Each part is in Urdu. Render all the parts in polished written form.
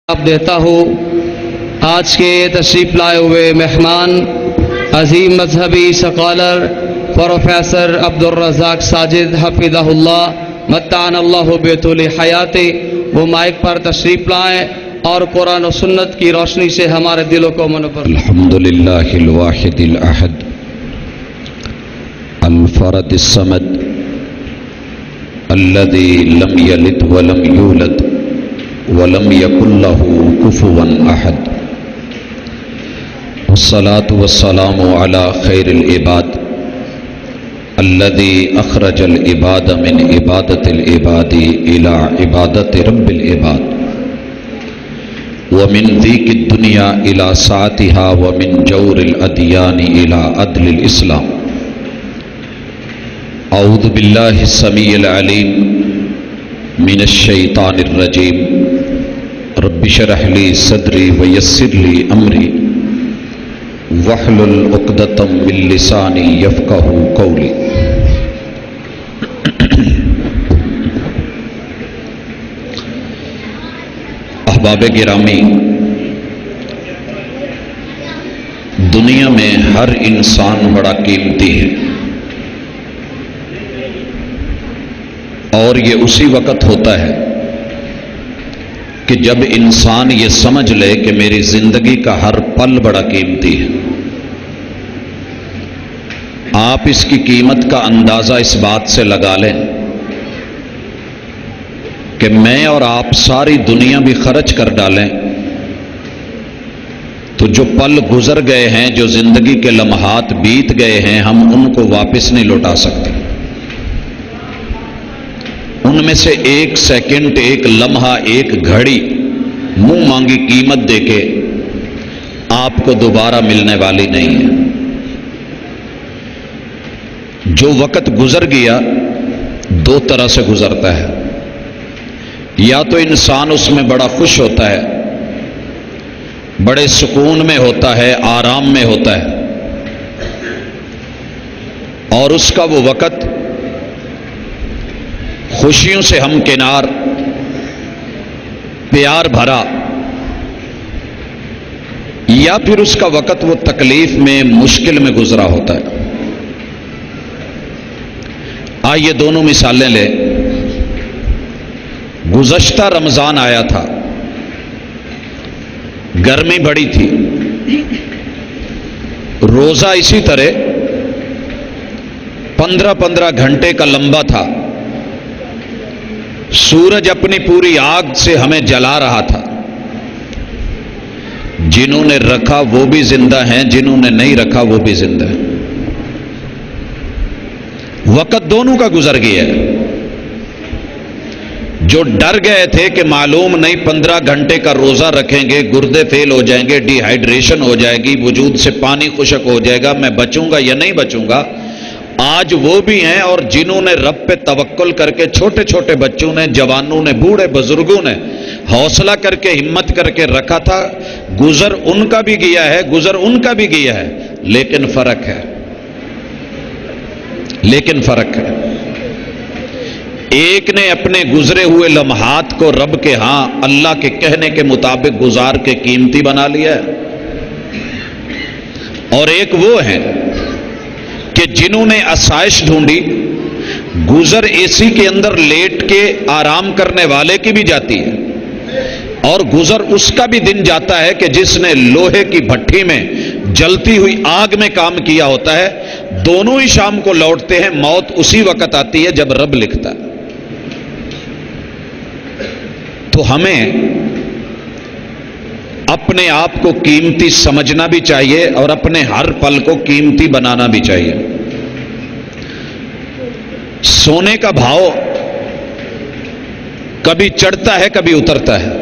آپ دیتا ہوں آج کے تشریف لائے ہوئے مہمان عظیم مذہبی سکالر پروفیسر عبدالرزاق ساجد حفظہ اللہ متعن اللہ بطول حیات، وہ مائک پر تشریف لائیں اور قرآن و سنت کی روشنی سے ہمارے دلوں کو منور۔ الحمدللہ الواحد الاحد الفرد الصمد الذي لم يلد ولم يولد ولم يكن له كفوا احد، والصلاة والسلام على خير العباد الذي اخرج العباد من عبادة العباد الى عبادة رب العباد، ومن ضيق الدنيا الى سعتها، ومن جور الاديان الى عدل الاسلام۔ اعوذ باللہ السمیع العلیم من الشیطان الرجیم، رب اشرح لی صدری ویسر لی امری واحلل عقدۃ من لسانی یفقہوا قولی۔ احباب گرامی، دنیا میں ہر انسان بڑا قیمتی ہے، اور یہ اسی وقت ہوتا ہے کہ جب انسان یہ سمجھ لے کہ میری زندگی کا ہر پل بڑا قیمتی ہے۔ آپ اس کی قیمت کا اندازہ اس بات سے لگا لیں کہ میں اور آپ ساری دنیا بھی خرچ کر ڈالیں تو جو پل گزر گئے ہیں، جو زندگی کے لمحات بیت گئے ہیں، ہم ان کو واپس نہیں لوٹا سکتے۔ ان میں سے ایک سیکنڈ، ایک لمحہ، ایک گھڑی منہ مانگی قیمت دے کے آپ کو دوبارہ ملنے والی نہیں ہے۔ جو وقت گزر گیا دو طرح سے گزرتا ہے، یا تو انسان اس میں بڑا خوش ہوتا ہے، بڑے سکون میں ہوتا ہے، آرام میں ہوتا ہے، اور اس کا وہ وقت خوشیوں سے ہمکنار، پیار بھرا، یا پھر اس کا وقت وہ تکلیف میں، مشکل میں گزرا ہوتا ہے۔ آئیے دونوں مثالیں لیں۔ گزشتہ رمضان آیا تھا، گرمی بڑی تھی، روزہ اسی طرح 15 گھنٹے کا لمبا تھا، سورج اپنی پوری آگ سے ہمیں جلا رہا تھا۔ جنہوں نے رکھا وہ بھی زندہ ہیں، جنہوں نے نہیں رکھا وہ بھی زندہ ہیں۔ وقت دونوں کا گزر گیا ہے۔ جو ڈر گئے تھے کہ معلوم نہیں 15 گھنٹے کا روزہ رکھیں گے، گردے فیل ہو جائیں گے، ڈی ہائیڈریشن ہو جائے گی، وجود سے پانی خشک ہو جائے گا، میں بچوں گا یا نہیں بچوں گا، آج وہ بھی ہیں۔ اور جنہوں نے رب پہ توکل کر کے، چھوٹے چھوٹے بچوں نے، جوانوں نے، بوڑھے بزرگوں نے حوصلہ کر کے، ہمت کر کے رکھا تھا، گزر ان کا بھی گیا ہے، گزر ان کا بھی گیا ہے، لیکن فرق ہے، ایک نے اپنے گزرے ہوئے لمحات کو رب کے ہاں اللہ کے کہنے کے مطابق گزار کے قیمتی بنا لیا ہے، اور ایک وہ ہے کہ جنہوں نے آسائش ڈھونڈی، گزر اے سی کے اندر لیٹ کے آرام کرنے والے کی بھی جاتی ہے، اور گزر اس کا بھی دن جاتا ہے کہ جس نے لوہے کی بھٹی میں جلتی ہوئی آگ میں کام کیا ہوتا ہے۔ دونوں ہی شام کو لوٹتے ہیں، موت اسی وقت آتی ہے جب رب لکھتا ہے۔ تو ہمیں اپنے آپ کو قیمتی سمجھنا بھی چاہیے اور اپنے ہر پل کو قیمتی بنانا بھی چاہیے۔ سونے کا بھاؤ کبھی چڑھتا ہے، کبھی اترتا ہے،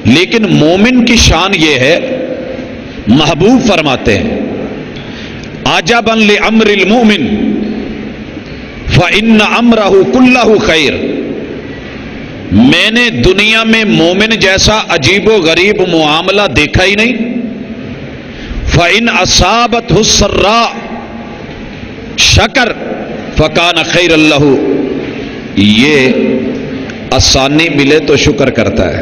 لیکن مومن کی شان یہ ہے، محبوب فرماتے ہیں عجبا لامر المؤمن فإن امرہ کلہ خیر۔ میں نے دنیا میں مومن جیسا عجیب و غریب معاملہ دیکھا ہی نہیں۔ فإن اصابتہ السراء شکر فکان خیر لہ، یہ آسانی ملے تو شکر کرتا ہے،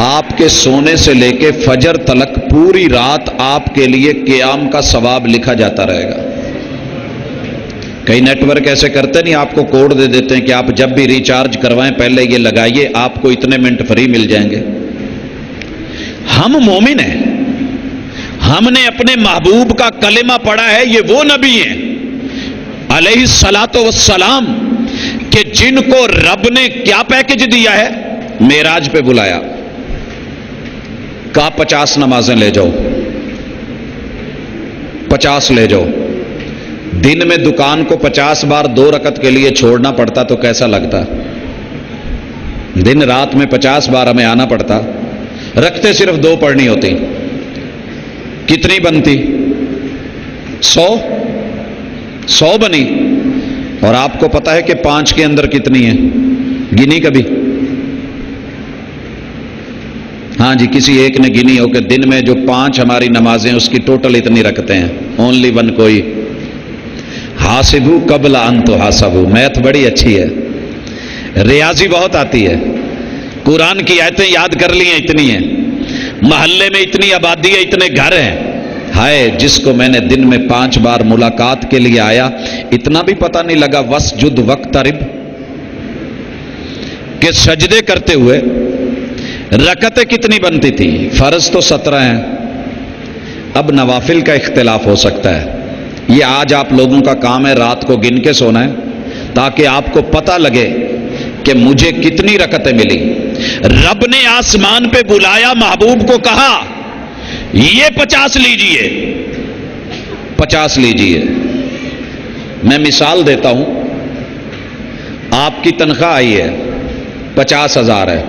آپ کے سونے سے لے کے فجر تلک پوری رات آپ کے لیے قیام کا ثواب لکھا جاتا رہے گا۔ کئی نیٹ ورک ایسے کرتے نہیں، آپ کو کوڈ دے دیتے ہیں کہ آپ جب بھی ریچارج کروائیں پہلے یہ لگائیے، آپ کو اتنے منٹ فری مل جائیں گے۔ ہم مومن ہیں، ہم نے اپنے محبوب کا کلمہ پڑھا ہے، یہ وہ نبی ہیں علیہ الصلاۃ والسلام کہ جن کو رب نے کیا پیکج دیا ہے، معراج پہ بلایا، کہا 50 نمازیں لے جاؤ، 50 لے جاؤ۔ دن میں دکان کو 50 بار 2 رکعت کے لیے چھوڑنا پڑتا تو کیسا لگتا؟ دن رات میں 50 بار ہمیں آنا پڑتا، رکھتے صرف 2 پڑھنی ہوتی، کتنی بنتی؟ 100 بنی۔ اور آپ کو پتا ہے کہ 5 کے اندر کتنی ہے؟ گنی کبھی؟ ہاں جی، کسی ایک نے گنی ہو کہ دن میں جو 5 ہماری نمازیں اس کی ٹوٹل اتنی رکھتے ہیں، اونلی 1 کوئی۔ حاسبو قبل ان تحاسبو، میتھ بڑی اچھی ہے، ریاضی بہت آتی ہے، قرآن کی آیتیں یاد کر لی ہیں، اتنی ہیں، محلے میں اتنی آبادی ہے، اتنے گھر ہیں، ہائے جس کو میں نے دن میں 5 بار ملاقات کے لیے آیا، اتنا بھی پتہ نہیں لگا وسجد وقترب کہ سجدے کرتے ہوئے رکعتیں کتنی بنتی تھی؟ فرض تو 17 ہیں، اب نوافل کا اختلاف ہو سکتا ہے، یہ آج آپ لوگوں کا کام ہے رات کو گن کے سونا ہے تاکہ آپ کو پتہ لگے کہ مجھے کتنی رکعتیں ملی۔ رب نے آسمان پہ بلایا، محبوب کو کہا یہ 50 لیجئے، 50 لیجئے۔ میں مثال دیتا ہوں، آپ کی تنخواہ آئی ہے 50,000 ہے،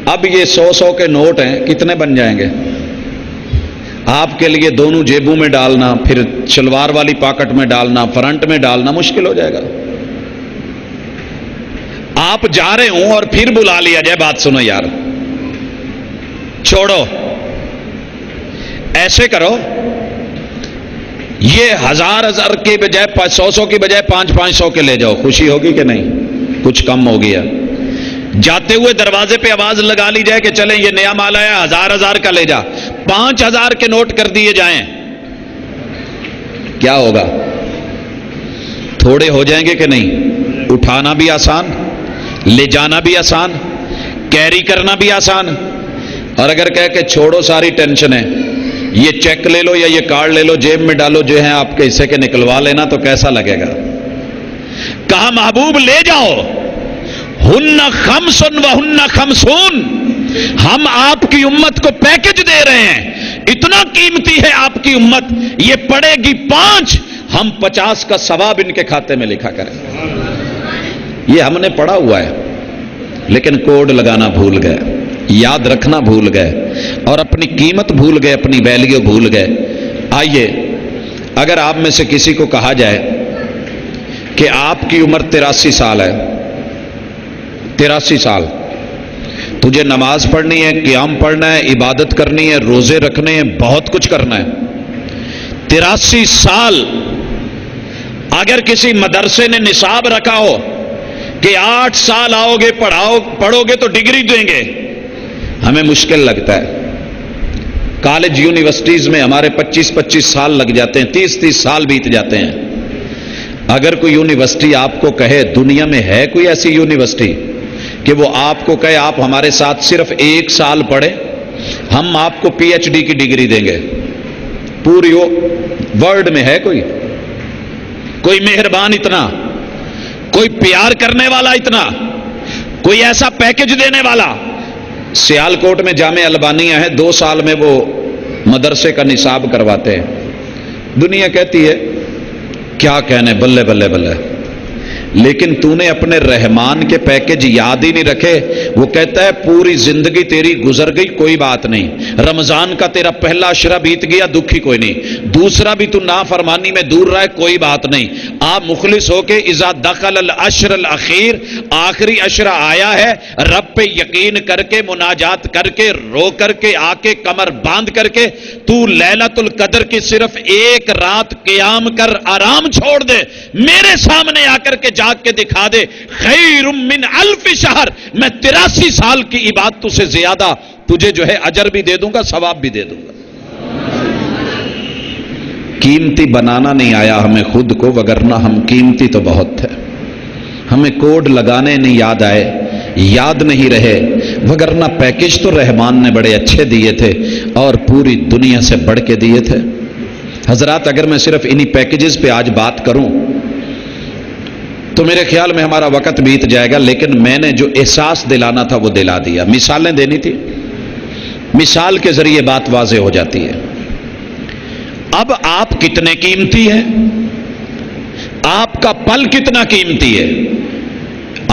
اب یہ 100 کے نوٹ ہیں، کتنے بن جائیں گے؟ آپ کے لیے دونوں جیبوں میں ڈالنا، پھر شلوار والی پاکٹ میں ڈالنا، فرنٹ میں ڈالنا مشکل ہو جائے گا۔ آپ جا رہے ہوں اور پھر بلا لیا جائے، بات سنو یار، چھوڑو، ایسے کرو، یہ 1000 کے بجائے 100 کی بجائے 500 کے لے جاؤ، خوشی ہوگی کہ نہیں؟ کچھ کم ہو گیا۔ جاتے ہوئے دروازے پہ آواز لگا لی جائے کہ چلیں یہ نیا مال آیا، 1000 کا لے جا، 5000 کے نوٹ کر دیے جائیں، کیا ہوگا؟ تھوڑے ہو جائیں گے کہ نہیں؟ اٹھانا بھی آسان، لے جانا بھی آسان، کیری کرنا بھی آسان۔ اور اگر کہہ کہ چھوڑو ساری ٹینشنیں، یہ چیک لے لو یا یہ کارڈ لے لو، جیب میں ڈالو، جو ہے آپ کے حصے کے نکلوا لینا، تو کیسا لگے گا؟ کہا محبوب لے جاؤ، ہن خمس وہن خمسون، ہم آپ کی امت کو پیکج دے رہے ہیں، اتنا قیمتی ہے آپ کی امت، یہ پڑے گی 5، ہم 50 کا ثواب ان کے کھاتے میں لکھا کریں۔ یہ ہم نے پڑھا ہوا ہے، لیکن کوڈ لگانا بھول گئے، یاد رکھنا بھول گئے، اور اپنی قیمت بھول گئے، اپنی ویلیو بھول گئے۔ آئیے، اگر آپ میں سے کسی کو کہا جائے کہ آپ کی عمر 83 سال ہے، 83 سال، تجھے نماز پڑھنی ہے، قیام پڑھنا ہے، عبادت کرنی ہے، روزے رکھنے ہیں، بہت کچھ کرنا ہے، 83 سال، اگر کسی مدرسے نے نصاب رکھا ہو کہ 8 سال آؤ گے پڑھو گے تو ڈگری دیں گے، ہمیں مشکل لگتا ہے۔ کالج یونیورسٹیز میں ہمارے 25 سال لگ جاتے ہیں، 30 سال بیت جاتے ہیں۔ اگر کوئی یونیورسٹی آپ کو کہے، دنیا میں ہے کوئی ایسی یونیورسٹی کہ وہ آپ کو کہے آپ ہمارے ساتھ صرف 1 سال پڑھے، ہم آپ کو PhD کی ڈگری دیں گے، پوری ورلڈ میں ہے کوئی مہربان اتنا، کوئی پیار کرنے والا اتنا، کوئی ایسا پیکج دینے والا؟ سیالکوٹ میں جامع البانیہ ہے، 2 سال میں وہ مدرسے کا نصاب کرواتے ہیں۔ دنیا کہتی ہے کیا کہنے، بلے بلے بلے، لیکن تو نے اپنے رحمان کے پیکج یاد ہی نہیں رکھے۔ وہ کہتا ہے پوری زندگی تیری گزر گئی، کوئی بات نہیں، رمضان کا تیرا پہلا عشرہ بیت گیا، دکھ ہی کوئی نہیں، دوسرا بھی تو نافرمانی میں دور رہا ہے، کوئی بات نہیں۔ آپ مخلص ہو کے اذا دخل العشر الاخیر، آخری عشرہ آیا ہے، رب پہ یقین کر کے، مناجات کر کے، رو کر کے، آ کے کمر باندھ کر کے تو لیلۃ القدر کی صرف 1 رات قیام کر، آرام چھوڑ دے، میرے سامنے آ کر کے جا کے دکھا دے خیر من الف شہر، میں 83 سال کی عبادتوں سے زیادہ تجھے جو ہے اجر بھی دے دوں گا، ثواب بھی دے دوں گا۔ قیمتی بنانا نہیں آیا ہمیں خود کو، وگرنہ ہم قیمتی تو بہت تھے۔ ہمیں کوڈ لگانے نہیں یاد آئے، یاد نہیں رہے، وگرنہ پیکج تو رحمان نے بڑے اچھے دیے تھے اور پوری دنیا سے بڑھ کے دیے تھے۔ حضرات اگر میں صرف انہی پیکجز پہ آج بات کروں تو میرے خیال میں ہمارا وقت بیت جائے گا، لیکن میں نے جو احساس دلانا تھا وہ دلا دیا۔ مثالیں دینی تھی، مثال کے ذریعے بات واضح ہو جاتی ہے۔ اب آپ کتنے قیمتی ہیں، آپ کا پل کتنا قیمتی ہے،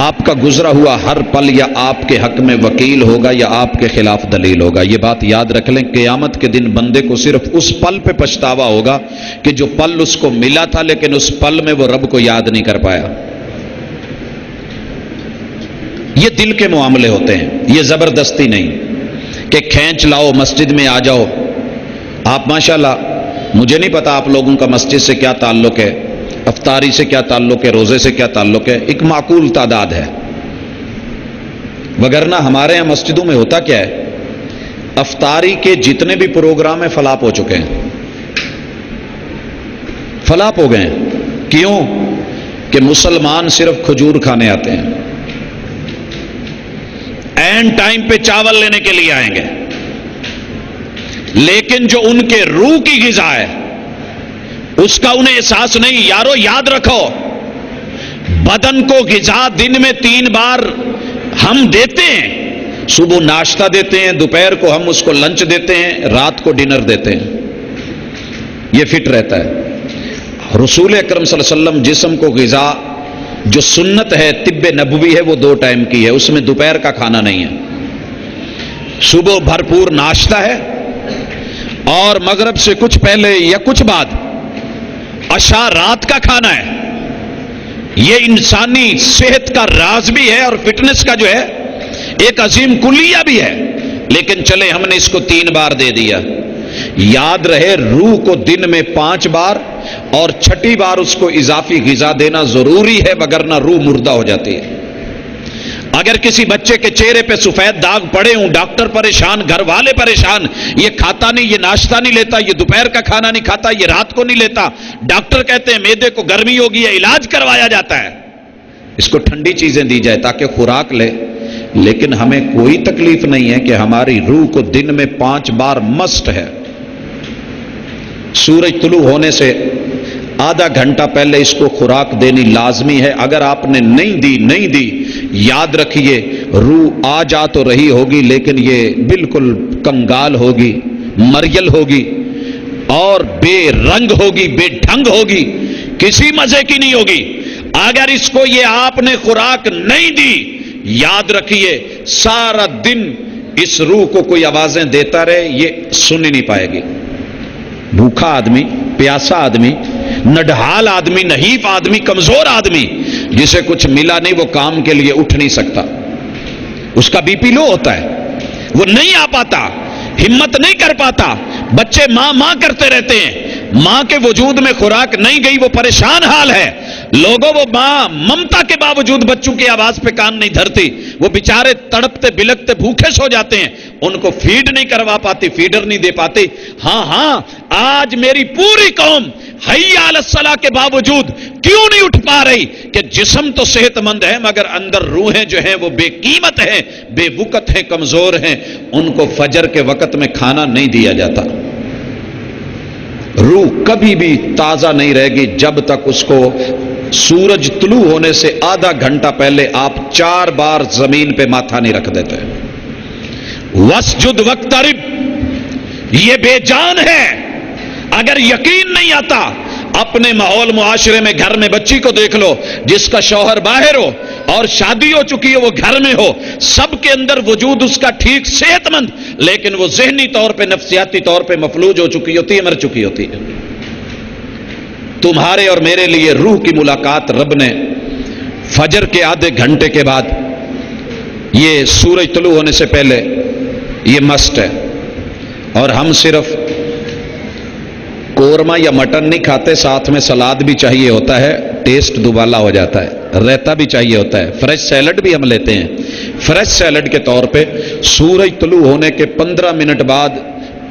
آپ کا گزرا ہوا ہر پل یا آپ کے حق میں وکیل ہوگا یا آپ کے خلاف دلیل ہوگا۔ یہ بات یاد رکھ لیں، قیامت کے دن بندے کو صرف اس پل پہ پچھتاوا ہوگا کہ جو پل اس کو ملا تھا لیکن اس پل میں وہ رب کو یاد نہیں کر پایا۔ یہ دل کے معاملے ہوتے ہیں، یہ زبردستی نہیں کہ کھینچ لاؤ مسجد میں آ جاؤ۔ آپ ماشاءاللہ، مجھے نہیں پتا آپ لوگوں کا مسجد سے کیا تعلق ہے، افطاری سے کیا تعلق ہے، روزے سے کیا تعلق ہے، ایک معقول تعداد ہے، وگرنہ ہمارے یہاں مسجدوں میں ہوتا کیا ہے، افطاری کے جتنے بھی پروگرام ہیں فلاپ ہو چکے ہیں، فلاپ ہو گئے ہیں۔ کیوں؟ کہ مسلمان صرف کھجور کھانے آتے ہیں، اینڈ ٹائم پہ چاول لینے کے لیے آئیں گے، لیکن جو ان کے روح کی غذا ہے اس کا انہیں احساس نہیں۔ یارو یاد رکھو، بدن کو غذا دن میں 3 بار ہم دیتے ہیں، صبح ناشتہ دیتے ہیں، دوپہر کو ہم اس کو لنچ دیتے ہیں، رات کو ڈنر دیتے ہیں، یہ فٹ رہتا ہے۔ رسول اکرم صلی اللہ علیہ وسلم جسم کو غذا جو سنت ہے، طب نبوی ہے، وہ 2 ٹائم کی ہے، اس میں دوپہر کا کھانا نہیں ہے۔ صبح بھرپور ناشتہ ہے اور مغرب سے کچھ پہلے یا کچھ بعد عشاء رات کا کھانا ہے۔ یہ انسانی صحت کا راز بھی ہے اور فٹنس کا جو ہے ایک عظیم کلیہ بھی ہے، لیکن چلے ہم نے اس کو 3 بار دے دیا۔ یاد رہے روح کو دن میں 5 بار اور 6ٹھی بار اس کو اضافی غذا دینا ضروری ہے، وگرنہ روح مردہ ہو جاتی ہے۔ اگر کسی بچے کے چہرے پہ سفید داغ پڑے ہوں، ڈاکٹر پریشان، گھر والے پریشان، یہ کھاتا نہیں، یہ ناشتہ نہیں لیتا، یہ دوپہر کا کھانا نہیں کھاتا، یہ رات کو نہیں لیتا، ڈاکٹر کہتے ہیں معدے کو گرمی ہوگی ہے، علاج کروایا جاتا ہے، اس کو ٹھنڈی چیزیں دی جائے تاکہ خوراک لے، لیکن ہمیں کوئی تکلیف نہیں ہے کہ ہماری روح کو دن میں 5 بار مسٹ ہے۔ سورج طلوع ہونے سے آدھا گھنٹہ پہلے اس کو خوراک دینی لازمی ہے۔ اگر آپ نے نہیں دی یاد رکھیے روح آ جا تو رہی ہوگی، لیکن یہ بالکل کنگال ہوگی، مریل ہوگی اور بے رنگ ہوگی، بے ڈھنگ ہوگی، کسی مزے کی نہیں ہوگی۔ اگر اس کو یہ آپ نے خوراک نہیں دی، یاد رکھیے سارا دن اس روح کو کوئی آوازیں دیتا رہے، یہ سن ہی نہیں پائے گی۔ بھوکا آدمی، پیاسا آدمی، نڈھال آدمی، نحیف آدمی، کمزور آدمی، جسے کچھ ملا نہیں وہ کام کے لیے اٹھ نہیں سکتا، اس کا بی پی لو ہوتا ہے، وہ نہیں آ پاتا، ہمت نہیں کر پاتا۔ بچے ماں ماں کرتے رہتے ہیں، ماں کے وجود میں خوراک نہیں گئی، وہ پریشان حال ہے۔ لوگوں وہ ماں ممتا کے باوجود بچوں کی آواز پہ کان نہیں دھرتی، وہ بیچارے تڑپتے بلکتے بھوکے سو جاتے ہیں، ان کو فیڈ نہیں کروا پاتی، فیڈر نہیں دے پاتی۔ ہاں آج میری پوری قوم حی علی الصلاۃ کے باوجود کیوں نہیں اٹھ پا رہی کہ جسم تو صحت مند ہے مگر اندر روحیں جو ہیں وہ بے قیمت ہیں، بے وقت ہیں، کمزور ہیں، ان کو فجر کے وقت میں کھانا نہیں دیا جاتا۔ روح کبھی بھی تازہ نہیں رہے گی جب تک اس کو سورج طلوع ہونے سے آدھا گھنٹہ پہلے آپ 4 بار زمین پہ ماتھا نہیں رکھ دیتے۔ وسجد وقترب، یہ بے جان ہے۔ اگر یقین نہیں آتا اپنے ماحول معاشرے میں گھر میں بچی کو دیکھ لو جس کا شوہر باہر ہو اور شادی ہو چکی ہے وہ گھر میں ہو، سب کے اندر وجود اس کا ٹھیک صحت مند، لیکن وہ ذہنی طور پہ نفسیاتی طور پہ مفلوج ہو چکی ہوتی ہے، مر چکی ہوتی ہے۔ تمہارے اور میرے لیے روح کی ملاقات رب نے فجر کے آدھے گھنٹے کے بعد، یہ سورج طلوع ہونے سے پہلے، یہ مسٹ ہے۔ اور ہم صرف قورمہ یا مٹن نہیں کھاتے، ساتھ میں سلاد بھی چاہیے ہوتا ہے، ٹیسٹ دوبالا ہو جاتا ہے۔ رہتا بھی چاہیے ہوتا ہے، فریش سیلڈ بھی ہم لیتے ہیں، فریش سیلڈ کے طور پہ سورج طلوع ہونے کے 15 منٹ بعد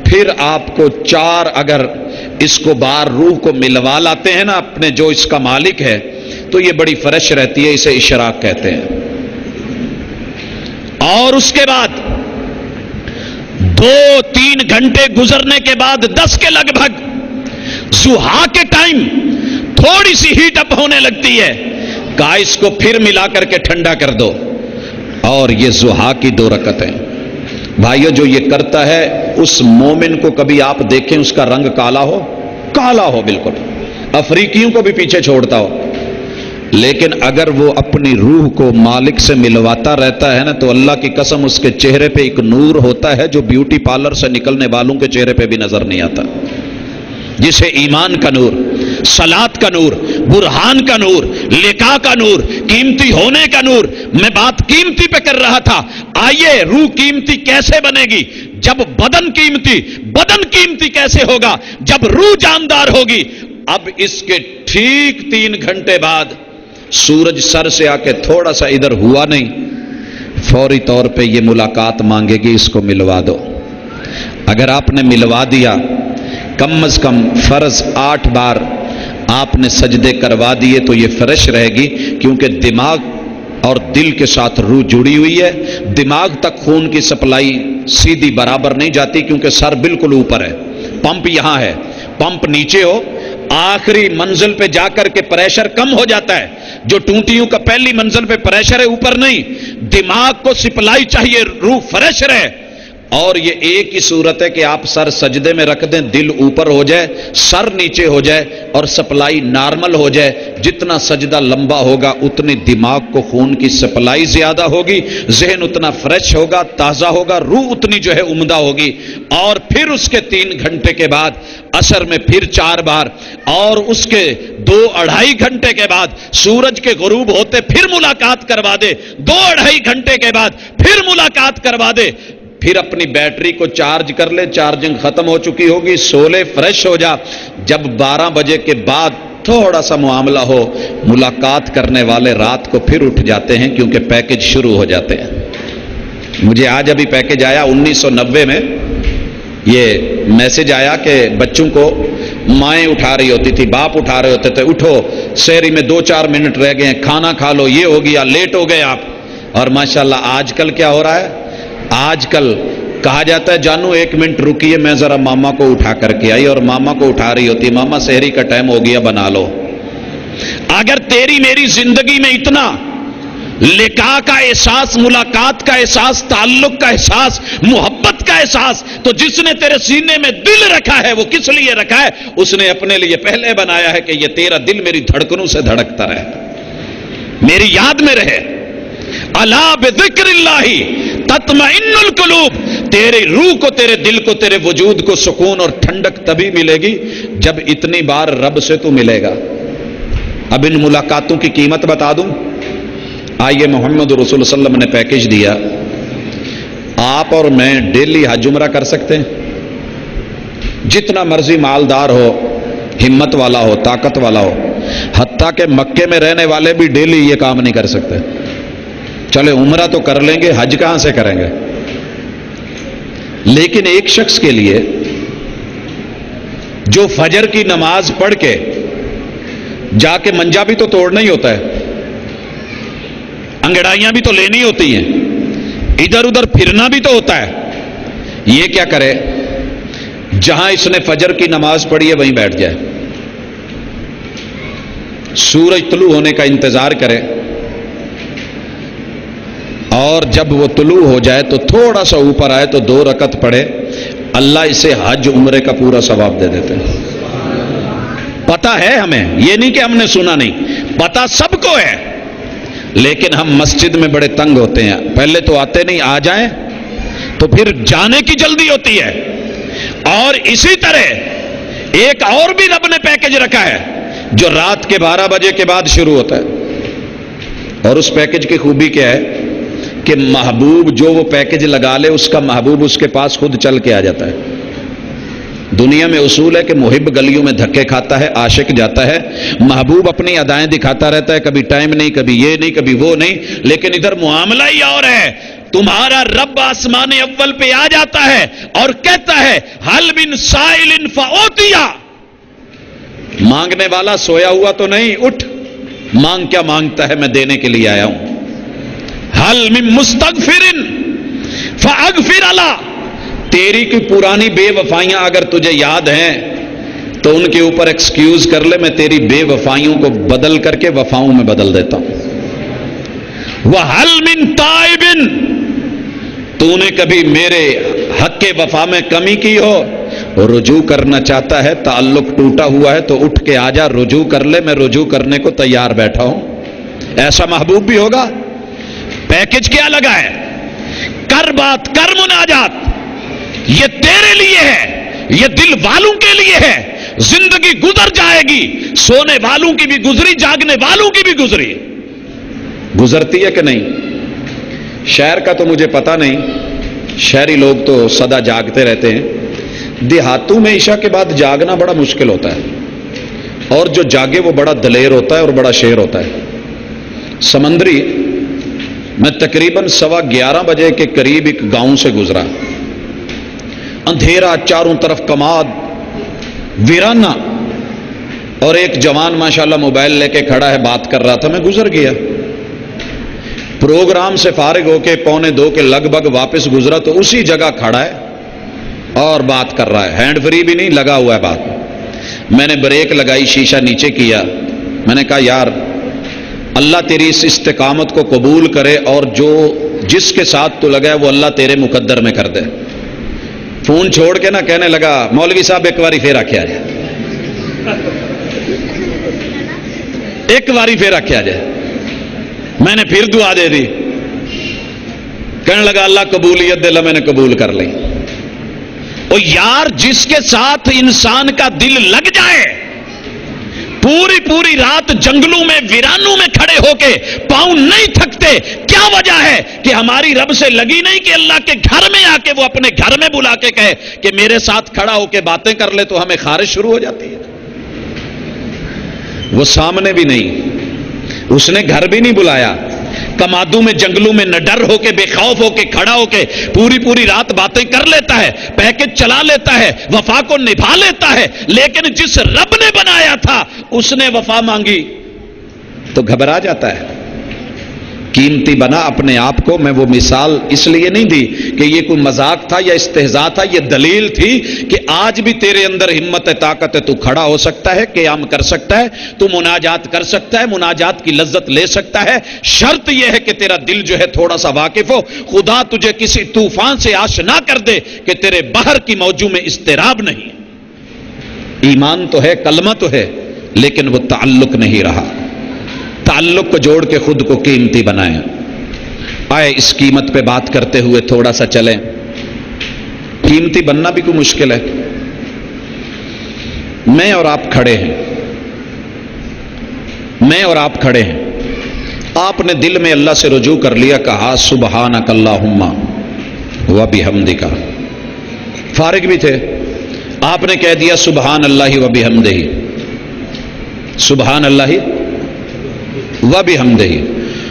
پھر آپ کو 4 اگر اس کو بار روح کو ملوا لاتے ہیں نا اپنے جو اس کا مالک ہے، تو یہ بڑی فریش رہتی ہے، اسے اشراق کہتے ہیں۔ اور اس کے بعد 2-3 گھنٹے گزرنے کے بعد 10 کے لگ بھگ ضحیٰ کے ٹائم تھوڑی سی ہیٹ اپ ہونے لگتی ہے، کہا اس کو پھر ملا کر کے ٹھنڈا کر دو، اور یہ ضحیٰ کی 2 رکعتیں۔ بھائیو جو یہ کرتا ہے اس مومن کو کبھی آپ دیکھیں اس کا رنگ کالا ہو بالکل، افریقیوں کو بھی پیچھے چھوڑتا ہو، لیکن اگر وہ اپنی روح کو مالک سے ملواتا رہتا ہے نا تو اللہ کی قسم اس کے چہرے پہ ایک نور ہوتا ہے جو بیوٹی پارلر سے نکلنے والوں کے چہرے پہ بھی نظر نہیں آتا، جسے ایمان کا نور، صلات کا نور، برہان کا نور، لقاء کا نور، قیمتی ہونے کا نور۔ میں بات قیمتی پہ کر رہا تھا، آئیے روح قیمتی کیسے بنے گی؟ جب بدن قیمتی کیسے ہوگا؟ جب روح جاندار ہوگی۔ اب اس کے ٹھیک 3 گھنٹے بعد سورج سر سے آ کے تھوڑا سا ادھر ہوا نہیں، فوری طور پہ یہ ملاقات مانگے گی، اس کو ملوا دو۔ اگر آپ نے ملوا دیا، کم از کم فرض 8 بار آپ نے سجدے کروا دیے تو یہ فریش رہے گی، کیونکہ دماغ اور دل کے ساتھ روح جڑی ہوئی ہے۔ دماغ تک خون کی سپلائی سیدھی برابر نہیں جاتی کیونکہ سر بالکل اوپر ہے، پمپ یہاں ہے، پمپ نیچے ہو، آخری منزل پہ جا کر کے پریشر کم ہو جاتا ہے۔ جو ٹونٹیوں کا پہلی منزل پہ پریشر ہے اوپر نہیں، دماغ کو سپلائی چاہیے، روح فریش رہے۔ اور یہ ایک ہی صورت ہے کہ آپ سر سجدے میں رکھ دیں، دل اوپر ہو جائے، سر نیچے ہو جائے اور سپلائی نارمل ہو جائے۔ جتنا سجدہ لمبا ہوگا اتنی دماغ کو خون کی سپلائی زیادہ ہوگی، ذہن اتنا فریش ہوگا، تازہ ہوگا، روح اتنی جو ہے عمدہ ہوگی۔ اور پھر اس کے 3 گھنٹے کے بعد عصر میں پھر 4 بار، اور اس کے 2-2.5 گھنٹے کے بعد سورج کے غروب ہوتے پھر ملاقات کروا دے، 2-2.5 گھنٹے کے بعد پھر ملاقات کروا دے، پھر اپنی بیٹری کو چارج کر لے، چارجنگ ختم ہو چکی ہوگی، سولے، فریش ہو جا۔ جب 12 بجے کے بعد تھوڑا سا معاملہ ہو، ملاقات کرنے والے رات کو پھر اٹھ جاتے ہیں کیونکہ پیکج شروع ہو جاتے ہیں۔ مجھے آج ابھی پیکج آیا 1990 میں، یہ میسج آیا کہ بچوں کو مائیں اٹھا رہی ہوتی تھی، باپ اٹھا رہے ہوتے تھے، اٹھو سحری میں 2-4 منٹ رہ گئے ہیں، کھانا کھا لو، یہ ہو گیا، لیٹ ہو گئے آپ۔ اور ماشاءاللہ آج کل کیا ہو رہا ہے؟ آج کل کہا جاتا ہے جانو 1 منٹ رکیے، میں ذرا ماما کو اٹھا کر کے آئی، اور ماما کو اٹھا رہی ہوتی، ماما سحری کا ٹائم ہو گیا، بنا لو۔ اگر تیری میری زندگی میں اتنا لقاء کا احساس، ملاقات کا احساس، تعلق کا احساس، محبت کا احساس، تو جس نے تیرے سینے میں دل رکھا ہے وہ کس لیے رکھا ہے؟ اس نے اپنے لیے پہلے بنایا ہے کہ یہ تیرا دل میری دھڑکنوں سے دھڑکتا رہے، میری یاد میں رہے۔ الا بذکر اللہ تطمئن القلوب، تیری روح کو، تیرے دل کو، تیرے وجود کو سکون اور ٹھنڈک تبھی ملے گی جب اتنی بار رب سے تو ملے گا۔ اب ان ملاقاتوں کی قیمت بتا دوں۔ آئیے محمد رسول اللہ صلی اللہ علیہ وسلم نے پیکج دیا، آپ اور میں ڈیلی حج عمرہ کر سکتے ہیں، جتنا مرضی مالدار ہو، ہمت والا ہو، طاقت والا ہو، حتیٰ کہ مکے میں رہنے والے بھی ڈیلی یہ کام نہیں کر سکتے۔ چلے عمرہ تو کر لیں گے، حج کہاں سے کریں گے؟ لیکن ایک شخص کے لیے جو فجر کی نماز پڑھ کے جا کے منجا بھی تو توڑنا ہی ہوتا ہے، انگڑائیاں بھی تو لینی ہوتی ہیں، ادھر ادھر پھرنا بھی تو ہوتا ہے، یہ کیا کرے؟ جہاں اس نے فجر کی نماز پڑھی ہے وہیں بیٹھ جائے، سورج طلوع ہونے کا انتظار کرے، اور جب وہ طلوع ہو جائے تو تھوڑا سا اوپر آئے تو 2 رکعت پڑھے، اللہ اسے حج عمرے کا پورا ثواب دے دیتے ہیں۔ پتہ ہے ہمیں، یہ نہیں کہ ہم نے سنا نہیں، پتہ سب کو ہے، لیکن ہم مسجد میں بڑے تنگ ہوتے ہیں، پہلے تو آتے نہیں، آ جائیں تو پھر جانے کی جلدی ہوتی ہے۔ اور اسی طرح ایک اور بھی رب نے پیکج رکھا ہے جو رات کے 12 بجے کے بعد شروع ہوتا ہے، اور اس پیکج کی خوبی کیا ہے کہ محبوب جو وہ پیکج لگا لے، اس کا محبوب اس کے پاس خود چل کے آ جاتا ہے۔ دنیا میں اصول ہے کہ محب گلیوں میں دھکے کھاتا ہے، عاشق جاتا ہے، محبوب اپنی ادائیں دکھاتا رہتا ہے، کبھی ٹائم نہیں، کبھی یہ نہیں، کبھی وہ نہیں، لیکن ادھر معاملہ ہی اور ہے۔ تمہارا رب آسمان اول پہ آ جاتا ہے اور کہتا ہے حل من سائل فاوتیا، مانگنے والا سویا ہوا تو نہیں، اٹھ مانگ، کیا مانگتا ہے میں دینے کے لیے آیا ہوں۔ حل من مستغفر فاغفر له، تیری کی پرانی بے وفائیاں اگر تجھے یاد ہیں تو ان کے اوپر ایکسکیوز کر لے، میں تیری بے وفائیوں کو بدل کر کے وفاؤں میں بدل دیتا ہوں۔ وَهَلْ مِن تَائِبٍ، تو نے کبھی میرے حق کے وفا میں کمی کی ہو، رجوع کرنا چاہتا ہے، تعلق ٹوٹا ہوا ہے تو اٹھ کے آ جا، رجوع کر لے، میں رجوع کرنے کو تیار بیٹھا ہوں۔ ایسا محبوب بھی ہوگا؟ پیکج کیا لگا ہے؟ کر بات، کر مناجات، یہ تیرے لیے ہے، یہ دل والوں کے لیے ہے۔ زندگی گزر جائے گی، سونے والوں کی بھی گزری، جاگنے والوں کی بھی گزری، گزرتی ہے کہ نہیں؟ شہر کا تو مجھے پتا نہیں، شہری لوگ تو سدا جاگتے رہتے ہیں، دیہاتوں میں عشاء کے بعد جاگنا بڑا مشکل ہوتا ہے، اور جو جاگے وہ بڑا دلیر ہوتا ہے اور بڑا شیر ہوتا ہے۔ سمندری میں تقریباً 11:15 بجے کے قریب ایک گاؤں سے گزرا، اندھیرا، چاروں طرف کماد، ویرانہ، اور ایک جوان ماشاءاللہ موبائل لے کے کھڑا ہے، بات کر رہا تھا، میں گزر گیا۔ پروگرام سے فارغ ہو کے 1:45 کے لگ بھگ واپس گزرا تو اسی جگہ کھڑا ہے اور بات کر رہا ہے، ہینڈ فری بھی نہیں، لگا ہوا ہے بات۔ میں نے بریک لگائی، شیشہ نیچے کیا، میں نے کہا یار اللہ تیری اس استقامت کو قبول کرے، اور جو جس کے ساتھ تو لگا ہے وہ اللہ تیرے مقدر میں کر دے۔ فون چھوڑ کے نہ کہنے لگا مولوی صاحب ایک باری پھر آکھیا جائے، ایک باری پھر آکھیا جائے۔ میں نے پھر دعا دے دی، کہنے لگا اللہ قبولیت دے، میں نے قبول کر لی۔ اور یار جس کے ساتھ انسان کا دل لگ جائے، پوری پوری رات جنگلوں میں ویرانوں میں کھڑے ہو کے پاؤں نہیں تھکتے، کیا وجہ ہے کہ ہماری رب سے لگی نہیں کہ اللہ کے گھر میں آ کے وہ اپنے گھر میں بلا کے کہے کہ میرے ساتھ کھڑا ہو کے باتیں کر لے، تو ہمیں خارش شروع ہو جاتی ہے۔ وہ سامنے بھی نہیں، اس نے گھر بھی نہیں بلایا، کمادوں میں جنگلوں میں نہ ڈر ہو کے بے خوف ہو کے کھڑا ہو کے پوری پوری رات باتیں کر لیتا ہے، پیکج چلا لیتا ہے، وفا کو نبھا لیتا ہے۔ لیکن جس رب نے بنایا تھا اس نے وفا مانگی تو گھبرا جاتا ہے۔ قیمتی بنا اپنے آپ کو۔ میں وہ مثال اس لیے نہیں دی کہ یہ کوئی مذاق تھا یا استہزاء تھا، یہ دلیل تھی کہ آج بھی تیرے اندر ہمت ہے، طاقت ہے، تو کھڑا ہو سکتا ہے، قیام کر سکتا ہے، تو مناجات کر سکتا ہے، مناجات کی لذت لے سکتا ہے۔ شرط یہ ہے کہ تیرا دل جو ہے تھوڑا سا واقف ہو، خدا تجھے کسی طوفان سے آشنا کر دے کہ تیرے بحر کی موجوں میں اضطراب نہیں۔ ایمان تو ہے، کلمہ تو ہے، لیکن وہ تعلق نہیں رہا۔ تعلق کو جوڑ کے خود کو قیمتی بنائیں۔ آئے اس قیمت پہ بات کرتے ہوئے تھوڑا سا چلیں۔ قیمتی بننا بھی کوئی مشکل ہے۔ میں اور آپ کھڑے ہیں، میں اور آپ کھڑے ہیں، آپ نے دل میں اللہ سے رجوع کر لیا، کہا سبحانک اللہم و بحمدک، فارغ بھی تھے، آپ نے کہہ دیا سبحان اللہ و بحمدہ، سبحان اللہ و بحمدہ،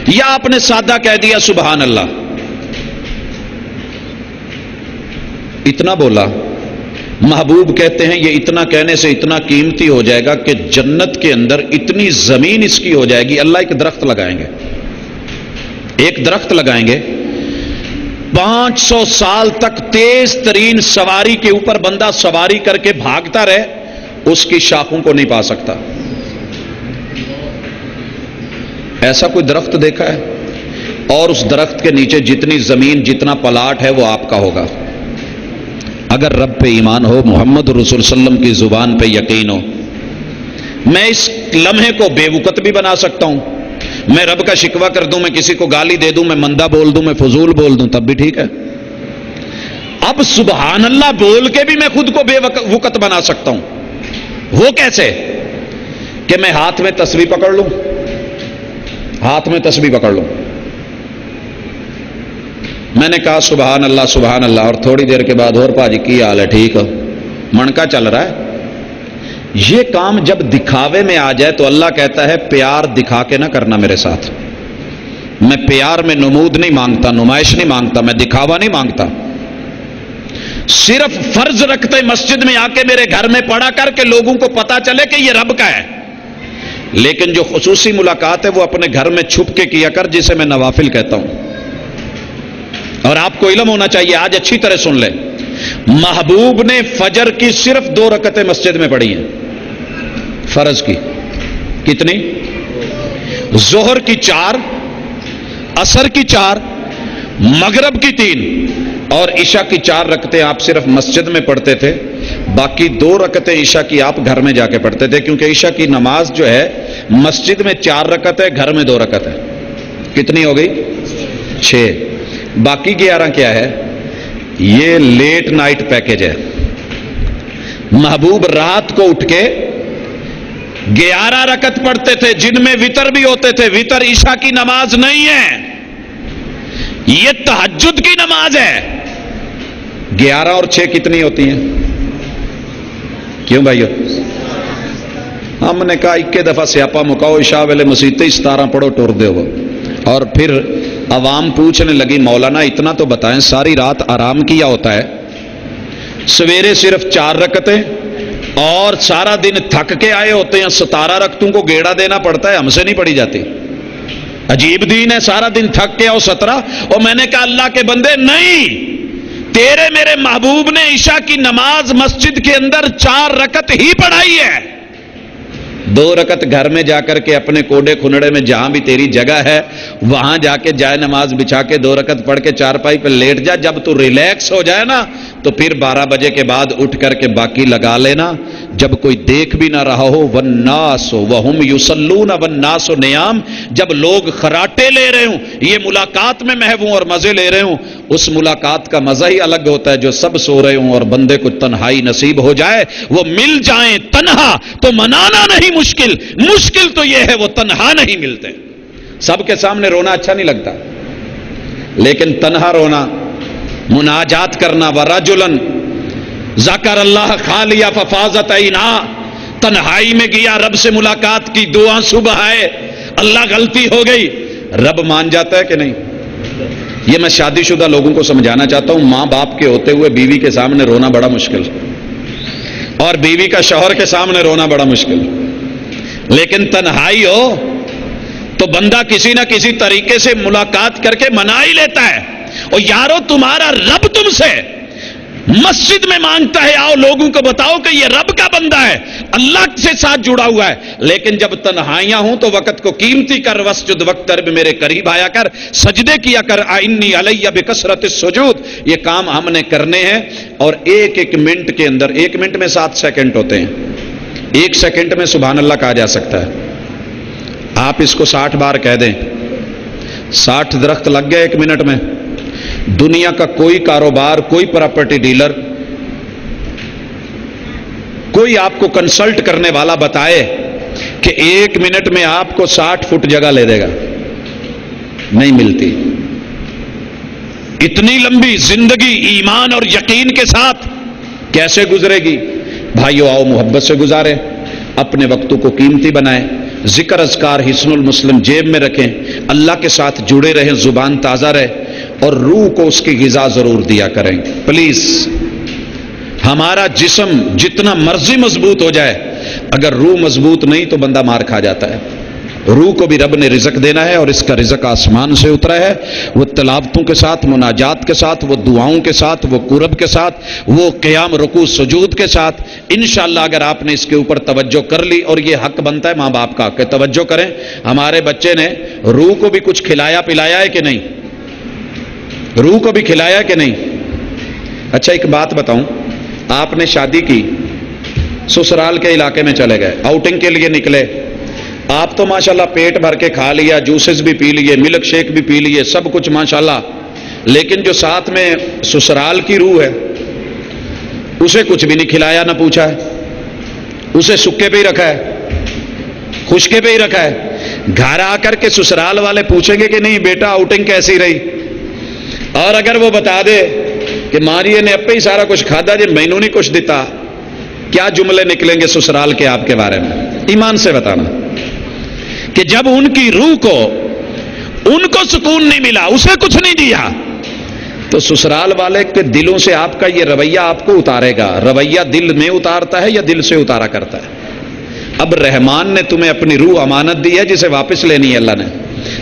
یا آپ نے سادہ کہہ دیا سبحان اللہ، اتنا بولا۔ محبوب کہتے ہیں یہ اتنا کہنے سے اتنا قیمتی ہو جائے گا کہ جنت کے اندر اتنی زمین اس کی ہو جائے گی، اللہ ایک درخت لگائیں گے، ایک درخت لگائیں گے، 500 سال تک تیز ترین سواری کے اوپر بندہ سواری کر کے بھاگتا رہے، اس کی شاخوں کو نہیں پا سکتا۔ ایسا کوئی درخت دیکھا ہے؟ اور اس درخت کے نیچے جتنی زمین، جتنا پلاٹ ہے وہ آپ کا ہوگا۔ اگر رب پہ ایمان ہو، محمد رسول صلی اللہ علیہ وسلم کی زبان پہ یقین ہو۔ میں اس لمحے کو بے وقت بھی بنا سکتا ہوں، میں رب کا شکوہ کر دوں، میں کسی کو گالی دے دوں، میں مندہ بول دوں، میں فضول بول دوں، تب بھی ٹھیک ہے۔ اب سبحان اللہ بول کے بھی میں خود کو بے وقت بنا سکتا ہوں۔ وہ کیسے؟ کہ میں ہاتھ میں تسبیح پکڑ لوں، ہاتھ میں تسبیح پکڑ لوں، میں نے کہا سبحان اللہ سبحان اللہ، اور تھوڑی دیر کے بعد اور پاجی کی حال ہے، ٹھیک ہو؟ منکا چل رہا ہے. یہ کام جب دکھاوے میں آ جائے تو اللہ کہتا ہے پیار دکھا کے نہ کرنا میرے ساتھ. میں پیار میں نمود نہیں مانگتا، نمائش نہیں مانگتا، میں دکھاوا نہیں مانگتا. صرف فرض رکھتے مسجد میں آ کے میرے گھر میں پڑھا کر کے لوگوں کو پتا چلے کہ یہ رب کا ہے. لیکن جو خصوصی ملاقات ہے وہ اپنے گھر میں چھپ کے کیا کر، جسے میں نوافل کہتا ہوں. اور آپ کو علم ہونا چاہیے، آج اچھی طرح سن لیں، محبوب نے فجر کی صرف 2 رکعتیں مسجد میں پڑھی ہیں فرض کی. کتنی؟ ظہر کی 4، عصر کی 4، مغرب کی 3 اور عشاء کی 4 رکعتیں آپ صرف مسجد میں پڑھتے تھے. باقی 2 رکعتیں عشاء کی آپ گھر میں جا کے پڑھتے تھے، کیونکہ عشاء کی نماز جو ہے مسجد میں 4 رکعت ہے، گھر میں 2 رکعت ہے. کتنی ہو گئی؟ 6. باقی 11 کیا ہے؟ یہ لیٹ نائٹ پیکج ہے. محبوب رات کو اٹھ کے 11 رکعت پڑھتے تھے، جن میں وتر بھی ہوتے تھے. وتر عشاء کی نماز نہیں ہے، یہ تہجد کی نماز ہے. 11 اور 6 کتنی ہوتی ہیں؟ کیوں بھائیو؟ ہم نے کہا 21 دفعہ سیاپا مکاؤ، عشاء ویلے مسیتے 17 پڑھو ٹور دے ہو. اور پھر عوام پوچھنے لگی مولانا اتنا تو بتائیں، ساری رات آرام کیا ہوتا ہے، سویرے صرف 4 رکعتیں اور سارا دن تھک کے آئے ہوتے ہیں، 17 رکعتوں کو گیڑا دینا پڑتا ہے، ہم سے نہیں پڑھی جاتی. عجیب دین ہے، سارا دن تھک کے آؤ 17. اور میں نے کہا اللہ کے بندے نہیں، تیرے میرے محبوب نے عشاء کی نماز مسجد کے اندر 4 رکعت ہی پڑھائی ہے. 2 رکعت گھر میں جا کر کے اپنے کوڈے کھنڑے میں جہاں بھی تیری جگہ ہے وہاں جا کے جائے نماز بچھا کے 2 رکعت پڑھ کے چارپائی پہ لیٹ جا. جب تو ریلیکس ہو جائے نا تو پھر 12 بجے کے بعد اٹھ کر کے باقی لگا لینا، جب کوئی دیکھ بھی نہ رہا ہو. والناس وہم یصلون والناس نیام، جب لوگ خراٹے لے رہے ہوں، یہ ملاقات میں محو ہوں اور مزے لے رہے ہوں، اس ملاقات کا مزہ ہی الگ ہوتا ہے. جو سب سو رہے ہوں اور بندے کو تنہائی نصیب ہو جائے، وہ مل جائیں تنہا تو منانا نہیں مشکل، مشکل تو یہ ہے وہ تنہا نہیں ملتے. سب کے سامنے رونا اچھا نہیں لگتا، لیکن تنہا رونا، مناجات کرنا، ورجلن ذکر اللہ خالیا ففاضت عینا، تنہائی میں گیا، رب سے ملاقات کی، 2 آنسو بہائے، اللہ غلطی ہو گئی، رب مان جاتا ہے کہ نہیں؟ یہ میں شادی شدہ لوگوں کو سمجھانا چاہتا ہوں، ماں باپ کے ہوتے ہوئے بیوی کے سامنے رونا بڑا مشکل، اور بیوی کا شوہر کے سامنے رونا بڑا مشکل. لیکن تنہائی ہو تو بندہ کسی نہ کسی طریقے سے ملاقات کر کے منا ہی لیتا ہے. اور یارو تمہارا رب تم سے مسجد میں مانگتا ہے، آؤ لوگوں کو بتاؤ کہ یہ رب کا بندہ ہے، اللہ سے ساتھ جڑا ہوا ہے. لیکن جب تنہائیاں ہوں تو وقت کو قیمتی کر، وسجد وقترب، میرے قریب آیا کر، سجدے کیا کر. انی علی بکثرت السجود، یہ کام ہم نے کرنے ہیں. اور ایک منٹ کے اندر، 1 منٹ میں 7 سیکنڈ ہوتے ہیں، 1 سیکنڈ میں سبحان اللہ کہا جا سکتا ہے. آپ اس کو 60 بار کہہ دیں، 60 درخت لگ گئے 1 منٹ میں. دنیا کا کوئی کاروبار، کوئی پراپرٹی ڈیلر، کوئی آپ کو کنسلٹ کرنے والا بتائے کہ 1 منٹ میں آپ کو 60 فٹ جگہ لے دے گا، نہیں ملتی. اتنی لمبی زندگی ایمان اور یقین کے ساتھ کیسے گزرے گی؟ بھائیو آؤ محبت سے گزارے، اپنے وقتوں کو قیمتی بنائیں، ذکر اذکار حصن المسلم جیب میں رکھیں، اللہ کے ساتھ جڑے رہیں، زبان تازہ رہے، اور روح کو اس کی غذا ضرور دیا کریں. پلیز، ہمارا جسم جتنا مرضی مضبوط ہو جائے، اگر روح مضبوط نہیں تو بندہ مار کھا جاتا ہے. روح کو بھی رب نے رزق دینا ہے، اور اس کا رزق آسمان سے اترا ہے. وہ تلاوتوں کے ساتھ، مناجات کے ساتھ، وہ دعاؤں کے ساتھ، وہ قرب کے ساتھ، وہ قیام رکوع سجود کے ساتھ. انشاءاللہ اگر آپ نے اس کے اوپر توجہ کر لی، اور یہ حق بنتا ہے ماں باپ کا کہ توجہ کریں. ہمارے بچے نے روح کو بھی کچھ کھلایا پلایا ہے کہ نہیں؟ روح کو بھی کھلایا کہ نہیں؟ اچھا ایک بات بتاؤں، آپ نے شادی کی، سسرال کے علاقے میں چلے گئے، آؤٹنگ کے لیے نکلے، آپ تو ماشاءاللہ پیٹ بھر کے کھا لیا، جوسز بھی پی لیے، ملک شیک بھی پی لیے، سب کچھ ماشاءاللہ. لیکن جو ساتھ میں سسرال کی روح ہے، اسے کچھ بھی نہیں کھلایا نہ پوچھا ہے، اسے سکے پہ ہی رکھا ہے، خشکے پہ ہی رکھا ہے. گھر آ کر کے سسرال والے پوچھیں گے کہ نہیں بیٹا آؤٹنگ کیسی رہی؟ اور اگر وہ بتا دے کہ ماں جی نے اپے ہی سارا کچھ کھادا جی، مینوں نہیں کچھ دیتا، کیا جملے نکلیں گے سسرال کے آپ کے بارے میں؟ ایمان سے بتانا کہ جب ان کی روح کو ان کو سکون نہیں ملا، اسے کچھ نہیں دیا، تو سسرال والے کے دلوں سے آپ کا یہ رویہ آپ کو اتارے گا۔ رویہ دل میں اتارتا ہے یا دل سے اتارا کرتا ہے؟ اب رحمان نے تمہیں اپنی روح امانت دی ہے جسے واپس لینی ہے، اللہ نے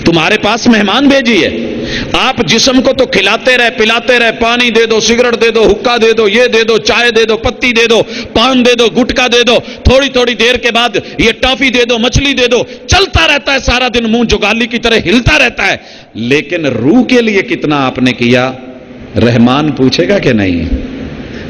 تمہارے پاس مہمان بھیجی ہے۔ آپ جسم کو تو کھلاتے رہے، پلاتے رہے، پانی دے دو، سگریٹ دے دو، حکا دے دو، یہ دے دو، چائے دے دو، پتی دے دو، پان دے دو، گٹکا دے دو، تھوڑی تھوڑی دیر کے بعد یہ ٹافی دے دو، مچھلی دے دو، چلتا رہتا ہے سارا دن، منہ جگالی کی طرح ہلتا رہتا ہے، لیکن روح کے لیے کتنا آپ نے کیا؟ رحمان پوچھے گا کہ نہیں؟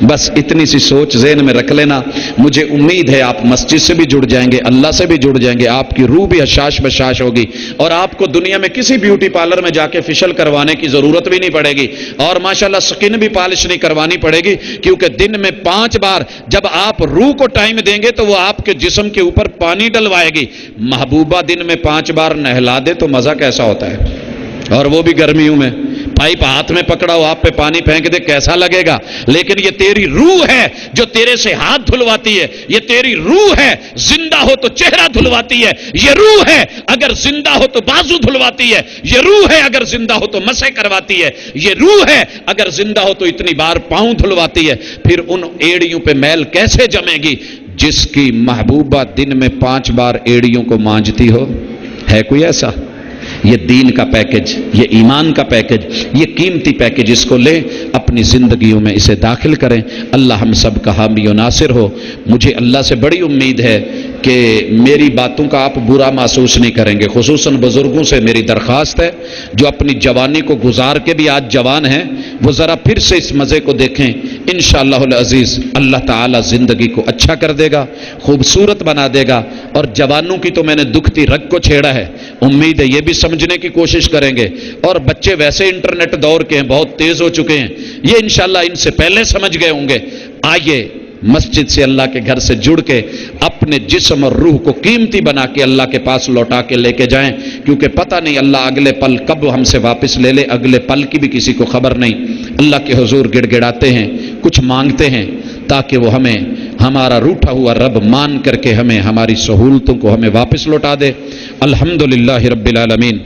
بس اتنی سی سوچ ذہن میں رکھ لینا۔ مجھے امید ہے آپ مسجد سے بھی جڑ جائیں گے، اللہ سے بھی جڑ جائیں گے، آپ کی روح بھی حشاش بشاش ہوگی، اور آپ کو دنیا میں کسی بیوٹی پارلر میں جا کے فیشل کروانے کی ضرورت بھی نہیں پڑے گی، اور ماشاءاللہ سکن بھی پالش نہیں کروانی پڑے گی، کیونکہ دن میں 5 بار جب آپ روح کو ٹائم دیں گے تو وہ آپ کے جسم کے اوپر پانی ڈلوائے گی۔ محبوبہ دن میں 5 بار نہلا دے تو مزہ کیسا ہوتا ہے، اور وہ بھی گرمیوں میں۔ پائپ ہاتھ میں پکڑا ہو، آپ پہ پانی پھینک دے، کیسا لگے گا؟ لیکن یہ تیری روح ہے جو تیرے سے ہاتھ دھلواتی ہے، یہ تیری روح ہے، زندہ ہو تو چہرہ دھلواتی ہے، یہ روح ہے اگر زندہ ہو تو بازو دھلواتی ہے، یہ روح ہے اگر زندہ ہو تو مسح کرواتی ہے، یہ روح ہے اگر زندہ ہو تو اتنی بار پاؤں دھلواتی ہے۔ پھر ان ایڑیوں پہ میل کیسے جمے گی جس کی محبوبہ دن میں 5 بار ایڑیوں کو مانجتی ہو؟ ہے کوئی ایسا؟ یہ دین کا پیکج، یہ ایمان کا پیکج، یہ قیمتی پیکج، اس کو لیں، اپنی زندگیوں میں اسے داخل کریں۔ اللہ ہم سب کا حامی و ناصر ہو۔ مجھے اللہ سے بڑی امید ہے کہ میری باتوں کا آپ برا محسوس نہیں کریں گے۔ خصوصاً بزرگوں سے میری درخواست ہے جو اپنی جوانی کو گزار کے بھی آج جوان ہیں، وہ ذرا پھر سے اس مزے کو دیکھیں۔ انشاءاللہ العزیز اللہ تعالی زندگی کو اچھا کر دے گا، خوبصورت بنا دے گا۔ اور جوانوں کی تو میں نے دکھتی رگ کو چھیڑا ہے، امید ہے یہ بھی سمجھنے کی کوشش کریں گے۔ اور بچے ویسے انٹرنیٹ دور کے ہیں، بہت تیز ہو چکے ہیں، یہ انشاءاللہ ان سے پہلے سمجھ گئے ہوں گے۔ آئیے مسجد سے، اللہ کے گھر سے جڑ کے اپنے جسم اور روح کو قیمتی بنا کے اللہ کے پاس لوٹا کے لے کے جائیں، کیونکہ پتہ نہیں اللہ اگلے پل کب ہم سے واپس لے لے، اگلے پل کی بھی کسی کو خبر نہیں۔ اللہ کے حضور گڑ گڑاتے ہیں، کچھ مانگتے ہیں تاکہ وہ ہمیں ہمارا روٹھا ہوا رب مان کر کے ہمیں ہماری سہولتوں کو ہمیں واپس لوٹا دے۔ الحمدللہ رب العالمین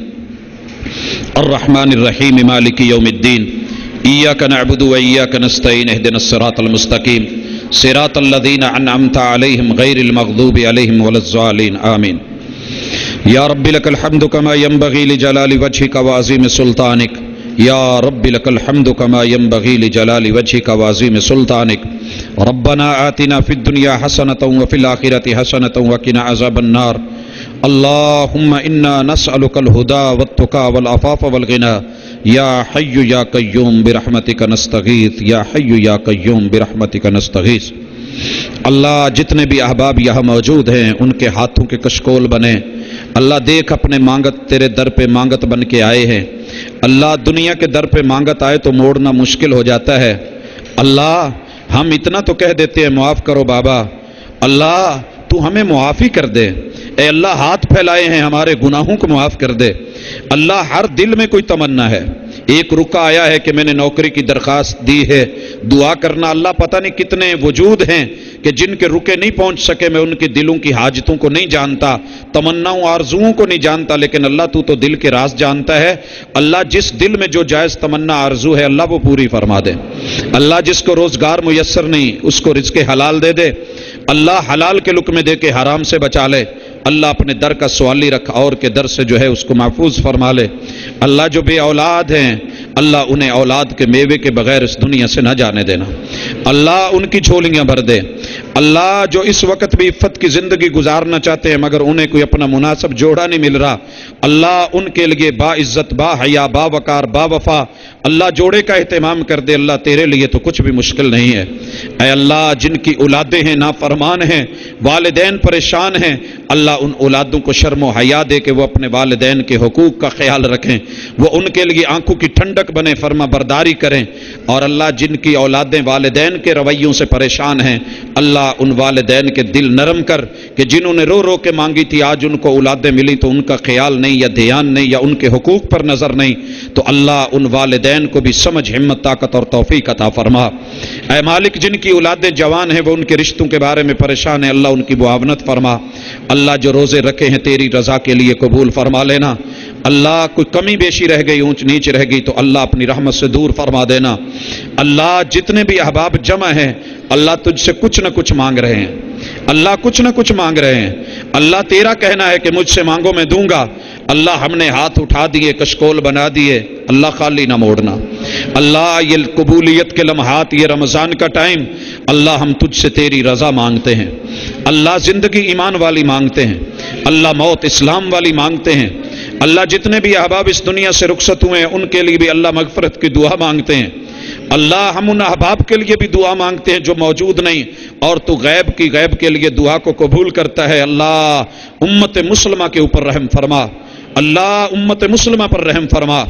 الرحمن الرحیم مالک یوم الدین ایاک نعبد و ایاک نستعین اہدنا الصراط المستقیم صراط الذین انعمت علیہم غیر المغضوب علیہم ولا الضالین آمین۔ یا رب لک الحمد کما ینبغی لجلال وجہک وعظیم سلطانک، یا رب لک الحمد کما ینبغی لجلال وجہک وعظیم سلطانک۔ ربنا آتنا فی الدنیا حسنۃ وفی الآخرۃ حسنۃ وقنا عذاب النار۔ اللہم انا نسألک الہدی والتقی والعفاف والغنی، یا حی یا قیوم برحمتک نستغیث، یا حی یا قیوم برحمتک نستغیث۔ اللہ جتنے بھی احباب یہاں موجود ہیں ان کے ہاتھوں کے کشکول بنے۔ اللہ دیکھ اپنے مانگت تیرے در پہ مانگت بن کے آئے ہیں۔ اللہ دنیا کے در پہ مانگت آئے تو موڑنا مشکل ہو جاتا ہے۔ اللہ ہم اتنا تو کہہ دیتے ہیں معاف کرو بابا، اللہ تو ہمیں معافی کر دے۔ اے اللہ ہاتھ پھیلائے ہیں، ہمارے گناہوں کو معاف کر دے۔ اللہ ہر دل میں کوئی تمنا ہے، ایک رکا آیا ہے کہ میں نے نوکری کی درخواست دی ہے، دعا کرنا۔ اللہ پتہ نہیں کتنے وجود ہیں کہ جن کے رکے نہیں پہنچ سکے، میں ان کے دلوں کی حاجتوں کو نہیں جانتا، تمناؤں آرزوؤں کو نہیں جانتا، لیکن اللہ تو دل کے راز جانتا ہے۔ اللہ جس دل میں جو جائز تمنا آرزو ہے اللہ وہ پوری فرما دے۔ اللہ جس کو روزگار میسر نہیں اس کو رزق حلال دے دے۔ اللہ حلال کے لقمے دے کے حرام سے بچا لے۔ اللہ اپنے در کا سوالی رکھ اور کے در سے جو ہے اس کو محفوظ فرما لے۔ اللہ جو بے اولاد ہیں اللہ انہیں اولاد کے میوے کے بغیر اس دنیا سے نہ جانے دینا۔ اللہ ان کی جھولیاں بھر دے۔ اللہ جو اس وقت بھی عفت کی زندگی گزارنا چاہتے ہیں مگر انہیں کوئی اپنا مناسب جوڑا نہیں مل رہا، اللہ ان کے لیے با عزت، با حیا، با وقار، با وفا اللہ جوڑے کا اہتمام کر دے۔ اللہ تیرے لیے تو کچھ بھی مشکل نہیں ہے۔ اے اللہ جن کی اولادیں ہیں نافرمان ہیں، والدین پریشان ہیں، اللہ ان اولادوں کو شرم و حیا دے کہ وہ اپنے والدین کے حقوق کا خیال رکھیں، وہ ان کے لیے آنکھوں کی ٹھنڈک بنے، فرما برداری کریں۔ اور اللہ جن کی اولادیں والدین کے رویوں سے پریشان ہیں اللہ اللہ ان والدین کے دل نرم کر کہ جنہوں نے رو رو کے مانگی تھی آج ان کو اولادیں ملی تو ان کا خیال نہیں یا دھیان نہیں یا ان کے حقوق پر نظر نہیں، تو اللہ ان والدین کو بھی سمجھ، ہمت، طاقت اور توفیق عطا فرما۔ اے مالک جن کی اولادیں جوان ہیں وہ ان کے رشتوں کے بارے میں پریشان ہیں، اللہ ان کی معاونت فرما۔ اللہ جو روزے رکھے ہیں تیری رضا کے لیے قبول فرما لینا۔ اللہ کوئی کمی بیشی رہ گئی، اونچ نیچ رہ گئی تو اللہ اپنی رحمت سے دور فرما دینا۔ اللہ جتنے بھی احباب جمع ہیں اللہ تجھ سے کچھ نہ کچھ مانگ رہے ہیں، اللہ کچھ نہ کچھ مانگ رہے ہیں۔ اللہ تیرا کہنا ہے کہ مجھ سے مانگو میں دوں گا۔ اللہ ہم نے ہاتھ اٹھا دیے، کشکول بنا دیے، اللہ خالی نہ موڑنا۔ اللہ یہ قبولیت کے لمحات، یہ رمضان کا ٹائم، اللہ ہم تجھ سے تیری رضا مانگتے ہیں۔ اللہ زندگی ایمان والی مانگتے ہیں، اللہ موت اسلام والی مانگتے ہیں۔ اللہ جتنے بھی احباب اس دنیا سے رخصت ہوئے ہیں ان کے لیے بھی اللہ مغفرت کی دعا مانگتے ہیں۔ اللہ ہم ان احباب کے لیے بھی دعا مانگتے ہیں جو موجود نہیں، اور تو غیب کی غیب کے لیے دعا کو قبول کرتا ہے۔ اللہ امت مسلمہ کے اوپر رحم فرما، اللہ امت مسلمہ پر رحم فرما۔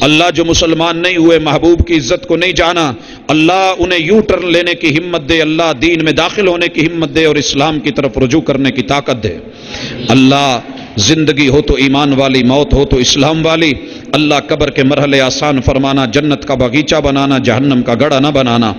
اللہ جو مسلمان نہیں ہوئے، محبوب کی عزت کو نہیں جانا، اللہ انہیں یو ٹرن لینے کی ہمت دے، اللہ دین میں داخل ہونے کی ہمت دے اور اسلام کی طرف رجوع کرنے کی طاقت دے۔ اللہ زندگی ہو تو ایمان والی، موت ہو تو اسلام والی۔ اللہ قبر کے مرحلے آسان فرمانا، جنت کا باغیچہ بنانا، جہنم کا گڑھا نہ بنانا۔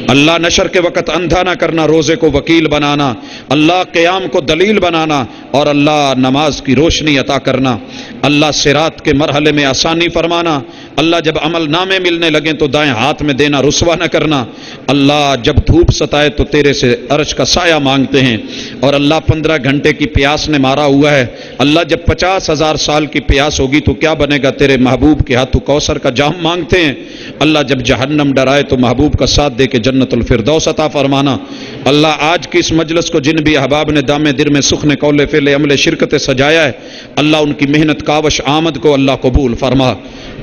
اللہ نشر کے وقت اندھا نہ کرنا، روزے کو وکیل بنانا، اللہ قیام کو دلیل بنانا، اور اللہ نماز کی روشنی عطا کرنا۔ اللہ صراط کے مرحلے میں آسانی فرمانا۔ اللہ جب عمل نامے ملنے لگیں تو دائیں ہاتھ میں دینا رسوا نہ کرنا۔ اللہ جب دھوپ ستائے تو تیرے سے عرش کا سایہ مانگتے ہیں، اور اللہ 15 گھنٹے کی پیاس نے مارا ہوا ہے۔ اللہ جب 50,000 سال کی پیاس ہوگی تو کیا بنے گا؟ تیرے محبوب کے ہاتھوں کوثر کا جام مانگتے ہیں۔ اللہ جب جہنم ڈرائے تو محبوب کا ساتھ دے کے جنت الفردوس عطا فرمانا۔ اللہ آج کی اس مجلس کو جن بھی احباب نے دامے در میں سخن قول فعل عمل شرکت سجایا ہے، اللہ ان کی محنت کاوش آمد کو اللہ قبول فرما،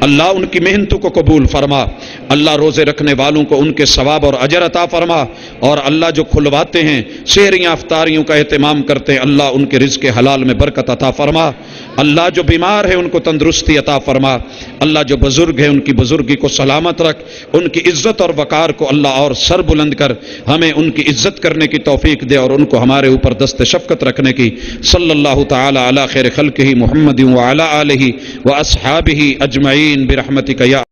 اللہ ان کی محنتوں کو قبول فرما۔ اللہ روزے رکھنے والوں کو ان کے ثواب اور اجر عطا فرما، اور اللہ جو کھلواتے ہیں سحریاں افطاریوں کا اہتمام کرتے ہیں، اللہ ان کے رزق حلال میں برکت عطا فرما۔ اللہ جو بیمار ہے ان کو تندرستی عطا فرما۔ اللہ جو بزرگ ہے ان کی بزرگی کو سلامت رکھ، ان کی عزت اور وقار کو اللہ اور سر بلند کر، ہمیں ان کی عزت کرنے کی توفیق دے اور ان کو ہمارے اوپر دست شفقت رکھنے کی۔ صلی اللہ تعالی علی خیر خلقہ محمد وعلی آلہ واصحابہ اجمعین برحمتک یا